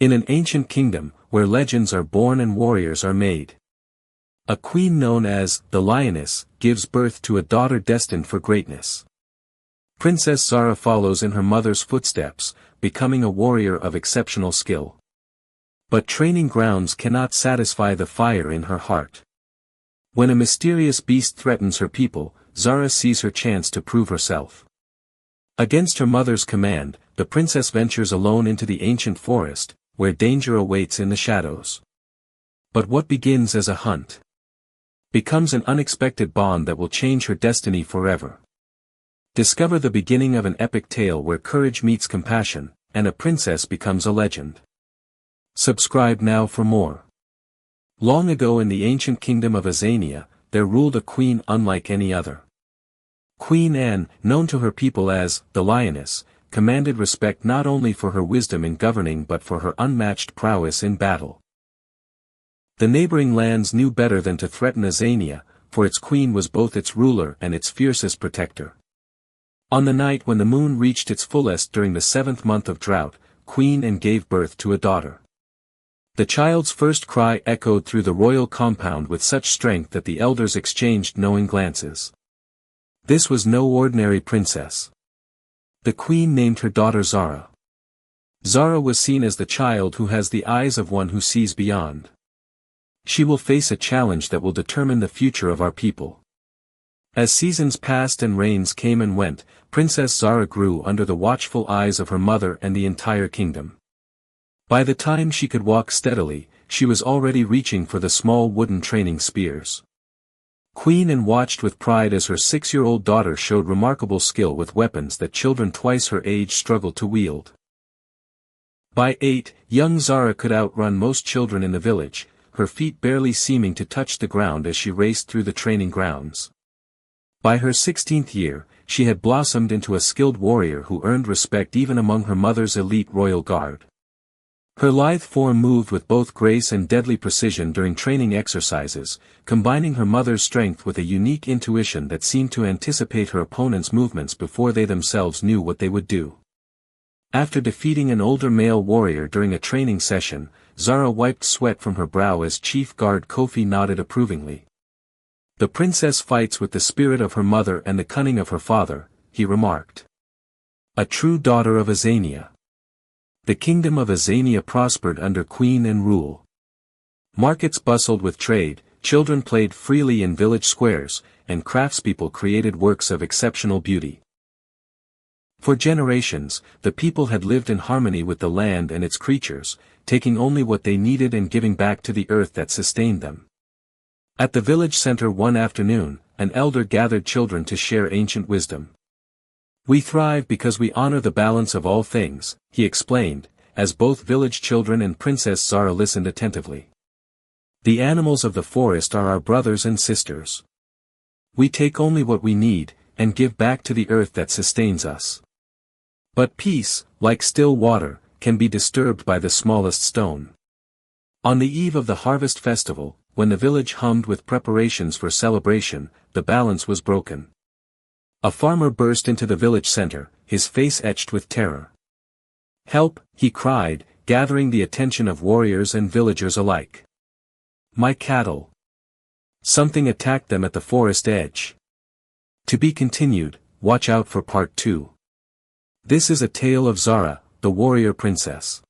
In an ancient kingdom, where legends are born and warriors are made, a queen known as the Lioness gives birth to a daughter destined for greatness. Princess Zara follows in her mother's footsteps, becoming a warrior of exceptional skill. But training grounds cannot satisfy the fire in her heart. When a mysterious beast threatens her people, Zara sees her chance to prove herself. Against her mother's command, the princess ventures alone into the ancient forest, where danger awaits in the shadows. But what begins as a hunt becomes an unexpected bond that will change her destiny forever. Discover the beginning of an epic tale where courage meets compassion, and a princess becomes a legend. Subscribe now for more. Long ago in the ancient kingdom of Azania, there ruled a queen unlike any other. Queen Anne, known to her people as the Lioness, commanded respect not only for her wisdom in governing but for her unmatched prowess in battle. The neighboring lands knew better than to threaten Azania, for its queen was both its ruler and its fiercest protector. On the night when the moon reached its fullest during the 7th month of drought, Queen Anne gave birth to a daughter. The child's first cry echoed through the royal compound with such strength that the elders exchanged knowing glances. This was no ordinary princess. The queen named her daughter Zara. Zara was seen as the child who has the eyes of one who sees beyond. She will face a challenge that will determine the future of our people. As seasons passed and rains came and went, Princess Zara grew under the watchful eyes of her mother and the entire kingdom. By the time she could walk steadily, she was already reaching for the small wooden training spears. Queen Anne watched with pride as her 6-year-old daughter showed remarkable skill with weapons that children twice her age struggled to wield. By 8, young Zara could outrun most children in the village, her feet barely seeming to touch the ground as she raced through the training grounds. By her 16th year, she had blossomed into a skilled warrior who earned respect even among her mother's elite royal guard. Her lithe form moved with both grace and deadly precision during training exercises, combining her mother's strength with a unique intuition that seemed to anticipate her opponent's movements before they themselves knew what they would do. After defeating an older male warrior during a training session, Zara wiped sweat from her brow as Chief Guard Kofi nodded approvingly. "The princess fights with the spirit of her mother and the cunning of her father," he remarked. "A true daughter of Azania." The kingdom of Azania prospered under Queen Anne rule. Markets bustled with trade, children played freely in village squares, and craftspeople created works of exceptional beauty. For generations, the people had lived in harmony with the land and its creatures, taking only what they needed and giving back to the earth that sustained them. At the village center one afternoon, an elder gathered children to share ancient wisdom. "We thrive because we honor the balance of all things," he explained, as both village children and Princess Zara listened attentively. "The animals of the forest are our brothers and sisters. We take only what we need, and give back to the earth that sustains us. But peace, like still water, can be disturbed by the smallest stone." On the eve of the harvest festival, when the village hummed with preparations for celebration, the balance was broken. A farmer burst into the village center, his face etched with terror. "Help!" he cried, gathering the attention of warriors and villagers alike. "My cattle! Something attacked them at the forest edge." To be continued, watch out for part 2. This is a tale of Zara, the warrior princess.